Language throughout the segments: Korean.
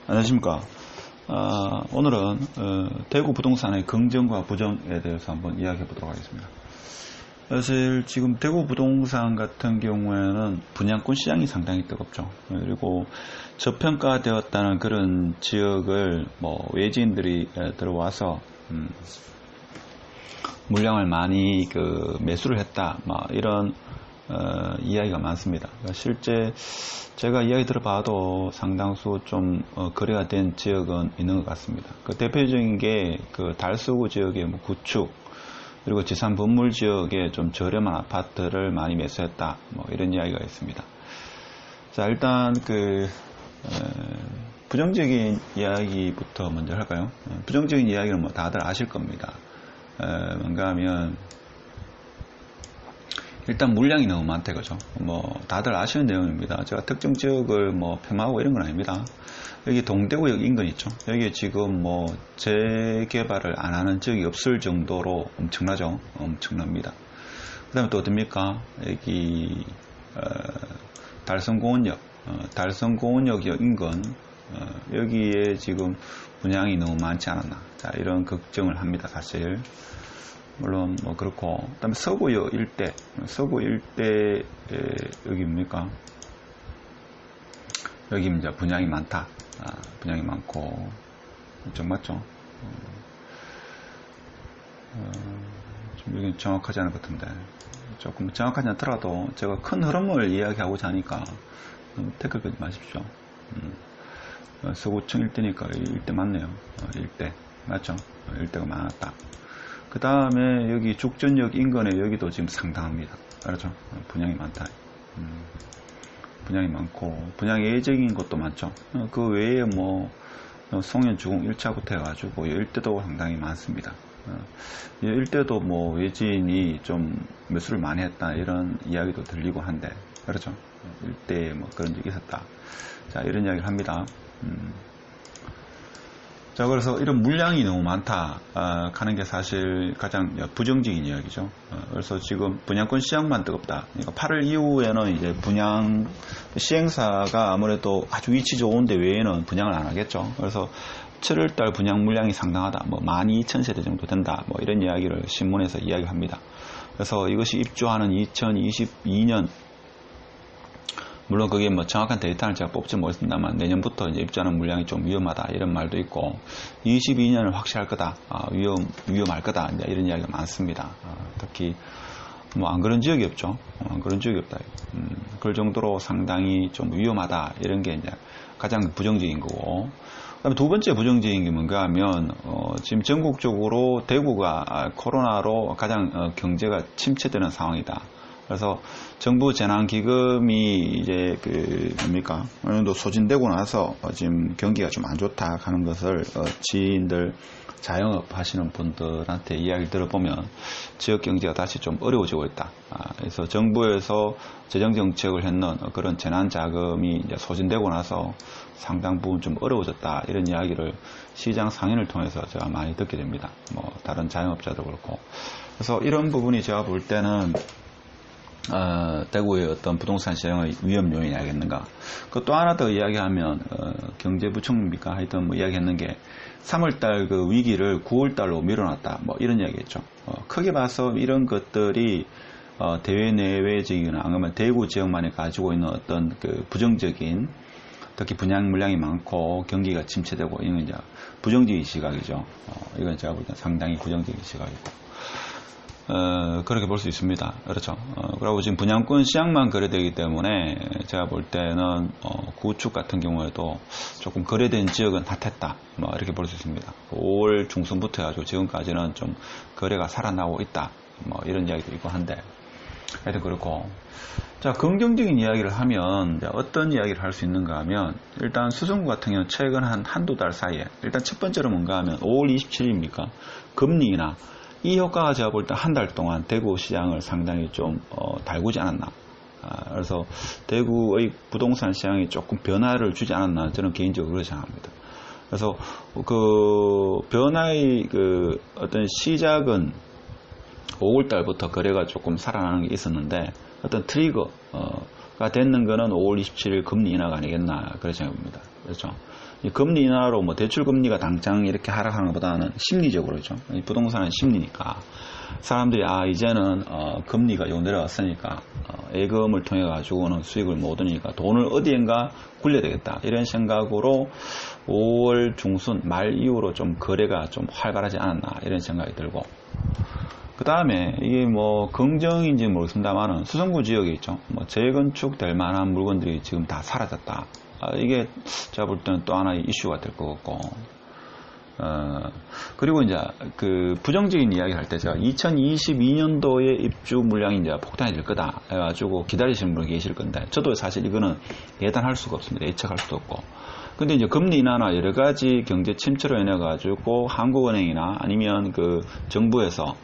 안녕하십니까. 오늘은 대구 부동산의 긍정과 부정에 대해서 한번 이야기해 보도록 하겠습니다. 사실 지금 대구 부동산 같은 경우에는 분양권 시장이 상당히 뜨겁죠. 그리고 저평가되었다는 그런 지역을 외지인들이 들어와서 물량을 많이 매수를 했다, 이런 이야기가 많습니다. 그러니까 실제 제가 이야기 들어봐도 상당수 좀 거래가 된 지역은 있는 것 같습니다. 그 대표적인 게 달서구 지역의 구축, 그리고 지산 건물 지역에 좀 저렴한 아파트를 많이 매수했다, 이런 이야기가 있습니다. 자, 일단 부정적인 이야기부터 먼저 할까요? 부정적인 이야기는 다들 아실 겁니다. 뭔가 하면 일단 물량이 너무 많다, 그죠? 다들 아시는 내용입니다. 제가 특정 지역을 폄하하고 이런 건 아닙니다. 여기 동대구역 인근 있죠? 여기 지금 재개발을 안 하는 지역이 없을 정도로 엄청나죠? 엄청납니다. 그 다음에 또 어딥니까? 여기, 달성공원역 인근, 여기에 지금 분양이 너무 많지 않았나. 자, 이런 걱정을 합니다, 사실. 물론 그렇고, 그다음에 서구역 일대, 여기입니까? 여기 이제 분양이 많다. 분양이 많고, 좀 맞죠? 좀 여기 정확하지 않은 것 같은데, 조금 정확하지 않더라도 제가 큰 흐름을 이야기하고자 하니까 태클 걸지 마십시오. 서구청 일대니까 일대 맞네요. 일대 맞죠? 일대가 많았다. 그 다음에 여기 죽전역 인근에 여기도 지금 상당합니다. 알았죠? 분양이 많다. 분양이 많고, 분양 예정인 것도 많죠. 그 외에 송현 주공 1차부터 해가지고, 일대도 상당히 많습니다. 일대도 외지인이 좀 매수를 많이 했다, 이런 이야기도 들리고 한데, 그렇죠? 일대에 그런 적이 있었다. 자, 이런 이야기를 합니다. 자, 그래서 이런 물량이 너무 많다 하는 게 사실 가장 부정적인 이야기죠. 그래서 지금 분양권 시장만 뜨겁다. 그러니까 8월 이후에는 이제 분양 시행사가 아무래도 아주 위치 좋은 데 외에는 분양을 안 하겠죠. 그래서 7월달 분양 물량이 상당하다. 12,000세대 정도 된다. 이런 이야기를 신문에서 이야기합니다. 그래서 이것이 입주하는 2022년, 물론 그게 정확한 데이터를 제가 뽑지 못했습니다만 내년부터 이제 입주하는 물량이 좀 위험하다, 이런 말도 있고, 22년은 확실할 거다, 위험할 거다, 이제 이런 이야기가 많습니다. 특히 안 그런 지역이 없죠. 안 그런 지역이 없다. 그럴 정도로 상당히 좀 위험하다, 이런 게 이제 가장 부정적인 거고. 그다음에 두 번째 부정적인 게 뭔가 하면 지금 전국적으로 대구가 코로나로 가장 경제가 침체되는 상황이다. 그래서 정부 재난기금이 이제 어느 정도 소진되고 나서 지금 경기가 좀 안 좋다 하는 것을 지인들, 자영업 하시는 분들한테 이야기를 들어보면 지역 경제가 다시 좀 어려워지고 있다. 그래서 정부에서 재정정책을 했는 그런 재난자금이 이제 소진되고 나서 상당 부분 좀 어려워졌다, 이런 이야기를 시장 상인을 통해서 제가 많이 듣게 됩니다. 다른 자영업자도 그렇고. 그래서 이런 부분이 제가 볼 때는 대구의 어떤 부동산 시장의 위험 요인이 알겠는가. 또 하나 더 이야기하면, 경제부총리입니까? 하여튼 이야기했는 게, 3월달 위기를 9월달로 밀어놨다. 이런 이야기 했죠. 크게 봐서 이런 것들이, 대외 내외적이거나, 아니면 대구 지역만이 가지고 있는 어떤 부정적인, 특히 분양 물량이 많고, 경기가 침체되고, 이건 이제 부정적인 시각이죠. 이건 제가 볼 때 상당히 부정적인 시각이고. 그렇게 볼 수 있습니다. 그렇죠. 그리고 지금 분양권 시장만 거래되기 때문에 제가 볼 때는 구축 같은 경우에도 조금 거래된 지역은 핫했다, 이렇게 볼 수 있습니다. 5월 중순부터 해가지고 지금까지는 좀 거래가 살아나고 있다, 이런 이야기도 있고 한데, 하여튼 그렇고. 자, 긍정적인 이야기를 하면 어떤 이야기를 할 수 있는가 하면, 일단 수성구 같은 경우는 최근 한두 달 사이에, 일단 첫 번째로 뭔가 하면 5월 27일입니까? 금리 인하. 이 효과가 제가 볼 때 한 달 동안 대구 시장을 상당히 좀 달구지 않았나. 그래서 대구의 부동산 시장이 조금 변화를 주지 않았나, 저는 개인적으로 그렇게 생각합니다. 그래서 변화의 어떤 시작은 5월 달부터 거래가 조금 살아나는 게 있었는데, 어떤 트리거가 됐는 거는 5월 27일 금리 인하가 아니겠나, 그렇게 생각합니다. 그렇죠. 이 금리 인하로 뭐 대출 금리가 당장 이렇게 하락하는 것보다는 심리적으로죠. 부동산은 심리니까 사람들이 이제는 금리가 요 내려왔으니까 예금을 통해 가지고는 수익을 못 얻으니까 돈을 어디엔가 굴려야 되겠다 이런 생각으로 5월 중순 말 이후로 좀 거래가 좀 활발하지 않았나 이런 생각이 들고, 그 다음에 이게 뭐 긍정인지 모르겠습니다만은 수성구 지역에 있죠. 뭐 재건축 될 만한 물건들이 지금 다 사라졌다. 이게 제가 볼 때는 또 하나의 이슈가 될 것 같고, 그리고 이제 그 부정적인 이야기 할 때 제가 2022년도에 입주 물량이 이제 폭탄이 될 거다 해가지고 기다리시는 분이 계실 건데, 저도 사실 이거는 예단할 수가 없습니다. 예측할 수도 없고. 근데 이제 금리 인하나 여러 가지 경제 침체로 인해 가지고 한국은행이나 아니면 그 정부에서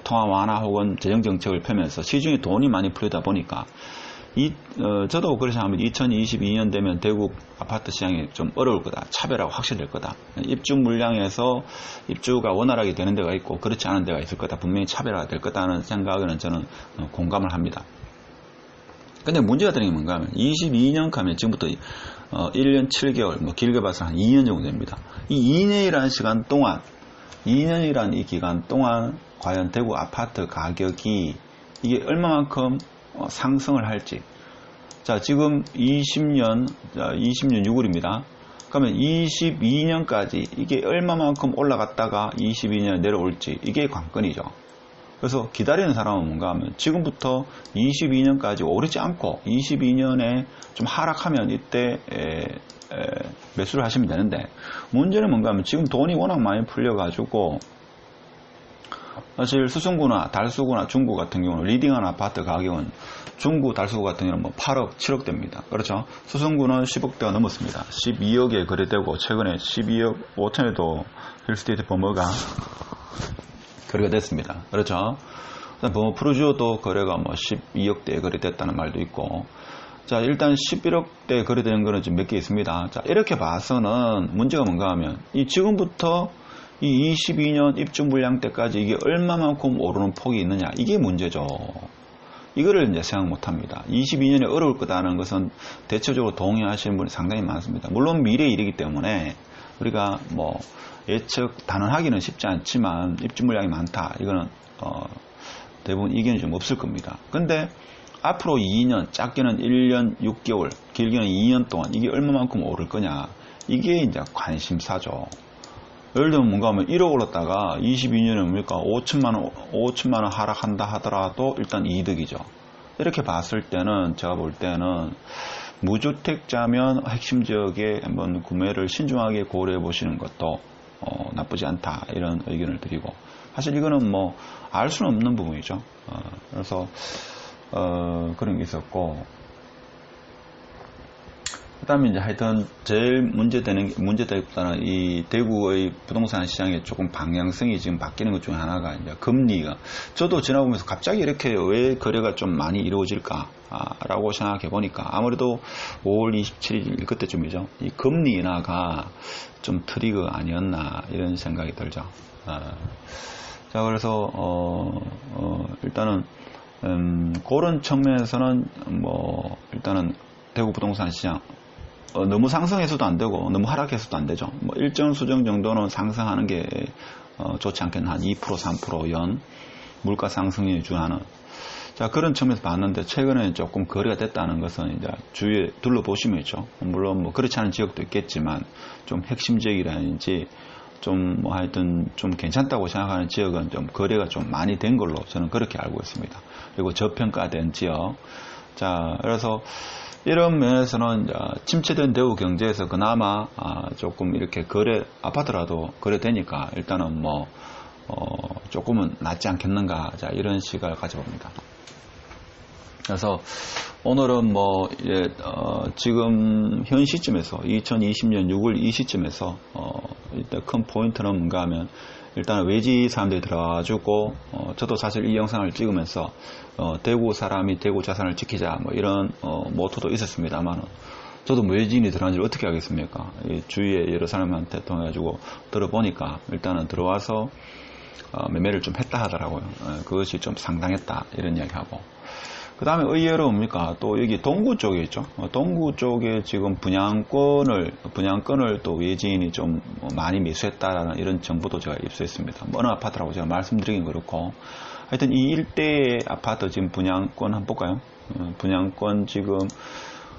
통화 완화 혹은 재정 정책을 펴면서 시중에 돈이 많이 풀리다 보니까 저도 그렇게 생각합니다. 2022년 되면 대구 아파트 시장이 좀 어려울 거다. 차별화가 확실될 거다. 입주 물량에서 입주가 원활하게 되는 데가 있고 그렇지 않은 데가 있을 거다. 분명히 차별화가 될 거다는 생각에는 저는 공감을 합니다. 근데 문제가 되는 게 뭔가 하면 22년 가면 지금부터 1년 7개월, 뭐 길게 봐서 한 2년 정도 됩니다. 이 2년이라는 시간 동안, 2년이라는 이 기간 동안 과연 대구 아파트 가격이 이게 얼마만큼 상승을 할지. 자, 지금 20년 6월입니다. 그러면 22년까지 이게 얼마만큼 올라갔다가 22년에 내려올지, 이게 관건이죠. 그래서 기다리는 사람은 뭔가 하면 지금부터 22년까지 오르지 않고 22년에 좀 하락하면 이때 매수를 하시면 되는데, 문제는 뭔가 하면 지금 돈이 워낙 많이 풀려가지고 사실 수성구나 달수구나 중구 같은 경우는 리딩한 아파트 가격은 중구 달수구 같은 경우는 뭐 8억 7억 대입니다. 그렇죠. 수성구는 10억대가 넘었습니다. 12억에 거래되고 최근에 12억 5천에도 힐스테이트 버머가 거래가 됐습니다. 그렇죠. 버머 프루지오도 거래가 뭐 12억대에 거래됐다는 말도 있고, 자, 일단 11억대에 거래되는 거는 지금 몇 개 있습니다. 자, 이렇게 봐서는 문제가 뭔가 하면 지금부터 이 22년 입주 물량 때까지 이게 얼마만큼 오르는 폭이 있느냐, 이게 문제죠. 이거를 이제 생각 못 합니다. 22년에 어려울 거다는 것은 대체적으로 동의하시는 분이 상당히 많습니다. 물론 미래의 일이기 때문에 우리가 뭐 예측 단언하기는 쉽지 않지만 입주 물량이 많다, 이거는 대부분 이견이 좀 없을 겁니다. 근데 앞으로 2년, 작게는 1년 6개월, 길게는 2년 동안 이게 얼마만큼 오를 거냐, 이게 이제 관심사죠. 예를 들면 뭔가 하면 1억 올랐다가 22년에 뭡니까 5천만원 하락한다 하더라도 일단 이득이죠. 이렇게 봤을 때는 제가 볼 때는 무주택자면 핵심 지역에 한번 구매를 신중하게 고려해 보시는 것도 나쁘지 않다, 이런 의견을 드리고, 사실 이거는 뭐 알 수는 없는 부분이죠. 그래서 그런 게 있었고, 그 다음에 이제 하여튼 제일 문제되기보다는 이 대구의 부동산 시장의 조금 방향성이 지금 바뀌는 것 중에 하나가 이제 금리가, 저도 지나보면서 갑자기 이렇게 왜 거래가 좀 많이 이루어질까 라고 생각해 보니까 아무래도 5월 27일 그때쯤이죠. 이 금리 인하가 좀 트리거 아니었나, 이런 생각이 들죠. 자, 그래서 일단은 그런 측면에서는 뭐 일단은 대구 부동산 시장 너무 상승해서도 안 되고 너무 하락해서도 안 되죠. 뭐 일정 수정 정도는 상승하는 게 좋지 않겠나, 한 2% 3% 연 물가 상승에 준하는. 자, 그런 측면에서 봤는데 최근에 조금 거래가 됐다는 것은 이제 주위에 둘러보시면 있죠. 물론 뭐 그렇지 않은 지역도 있겠지만 좀 핵심 지역이라든지 좀 뭐 하여튼 좀 괜찮다고 생각하는 지역은 좀 거래가 좀 많이 된 걸로 저는 그렇게 알고 있습니다. 그리고 저평가된 지역. 자, 그래서 이런 면에서는 침체된 대구 경제에서 그나마 조금 이렇게 아파트라도 거래되니까 일단은 뭐 조금은 낫지 않겠는가, 자, 이런 시각을 가져봅니다. 그래서 오늘은 뭐 지금 현 시점에서 2020년 6월 이 시점에서 일단 큰 포인트는 뭔가 하면, 일단 외지 사람들이 들어와가지고 저도 사실 이 영상을 찍으면서 대구 사람이 대구 자산을 지키자, 뭐 이런 모토도 있었습니다만, 저도 외지인이 들어간지 어떻게 하겠습니까? 주위에 여러 사람한테 통해가지고 들어보니까 일단은 들어와서 매매를 좀 했다 하더라고요. 그것이 좀 상당했다, 이런 이야기하고, 그 다음에 의외로 뭡니까? 또 여기 동구 쪽에 있죠. 동구 쪽에 지금 분양권을 또 외지인이 좀 많이 매수했다라는 이런 정보도 제가 입수했습니다. 어느 아파트라고 제가 말씀드리긴 그렇고. 하여튼 이 일대의 아파트 지금 분양권 한번 볼까요? 분양권 지금,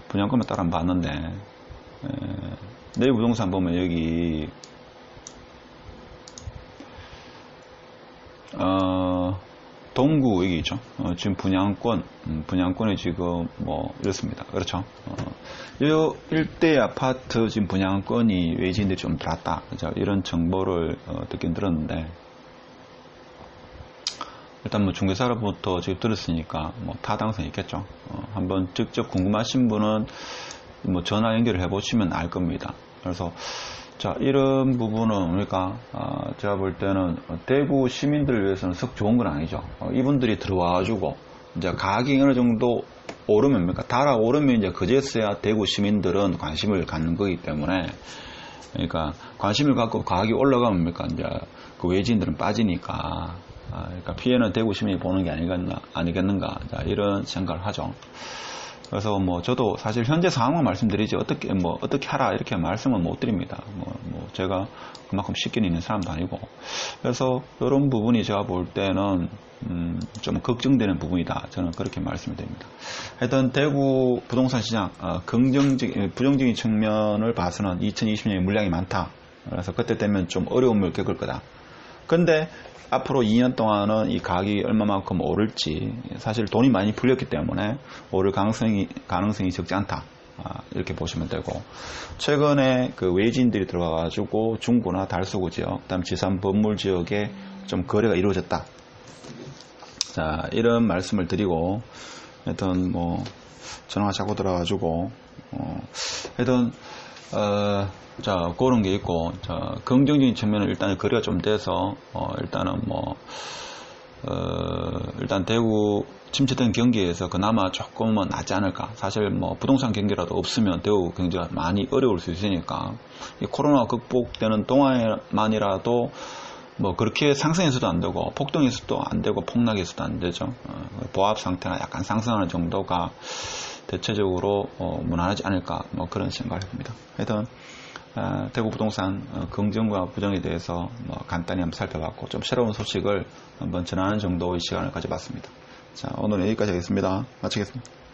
분양권만 따라 한번 봤는데, 내일 부동산 보면 여기, 동구 여기 있죠. 지금 분양권이 지금 뭐 이렇습니다. 그렇죠. 이 일대 아파트 지금 분양권이 외지인들이 좀 들어왔다. 그렇죠? 이런 정보를 듣긴 들었는데, 일단 뭐 중개사로부터 지금 들었으니까 뭐 타당성이 있겠죠. 한번 직접 궁금하신 분은 뭐 전화 연결을 해보시면 알 겁니다. 그래서 자, 이런 부분은 뭡니까? 제가 볼 때는 대구 시민들을 위해서는 썩 좋은 건 아니죠. 이분들이 들어와가지고 이제 가격이 어느 정도 오르면 뭡니까? 달아오르면 이제 그제서야 대구 시민들은 관심을 갖는 거기 때문에, 그러니까 관심을 갖고 가격이 올라가면 뭡니까? 이제 그 외지인들은 빠지니까, 그러니까 피해는 대구 시민이 보는 게 아니겠는가? 자, 이런 생각을 하죠. 그래서 뭐 저도 사실 현재 상황만 말씀드리지 어떻게 하라 이렇게 말씀은 못 드립니다. 뭐 제가 그만큼 쉽게 있는 사람도 아니고. 그래서 이런 부분이 제가 볼 때는 좀 걱정되는 부분이다. 저는 그렇게 말씀드립니다. 하여튼 대구 부동산 시장 부정적인 측면을 봐서는 2020년에 물량이 많다. 그래서 그때 되면 좀 어려움을 겪을 거다. 근데 앞으로 2년 동안은 이 가격이 얼마만큼 오를지, 사실 돈이 많이 풀렸기 때문에 오를 가능성이 적지 않다. 이렇게 보시면 되고, 최근에 그 외지인들이 들어가가지고 중구나 달서구 지역, 그다음 지산 건물 지역에 좀 거래가 이루어졌다. 자, 이런 말씀을 드리고, 하여튼 뭐 전화가 자꾸 들어가지고, 하여튼 자, 그런 게 있고, 자, 긍정적인 측면은 일단 거래가 좀 돼서, 일단은 일단 대구 침체된 경기에서 그나마 조금은 낫지 않을까. 사실 뭐 부동산 경기라도 없으면 대구 경제가 많이 어려울 수 있으니까, 이 코로나 극복되는 동안만이라도 뭐 그렇게 상승해서도 안 되고, 폭등해서도 안 되고, 폭락해서도 안 되죠. 보합 상태가 약간 상승하는 정도가 대체적으로 무난하지 않을까, 뭐 그런 생각을 해봅니다. 하여튼 대구 부동산 긍정과 부정에 대해서 간단히 한번 살펴봤고, 좀 새로운 소식을 한번 전하는 정도의 시간을 가져봤습니다. 자, 오늘 여기까지 하겠습니다. 마치겠습니다.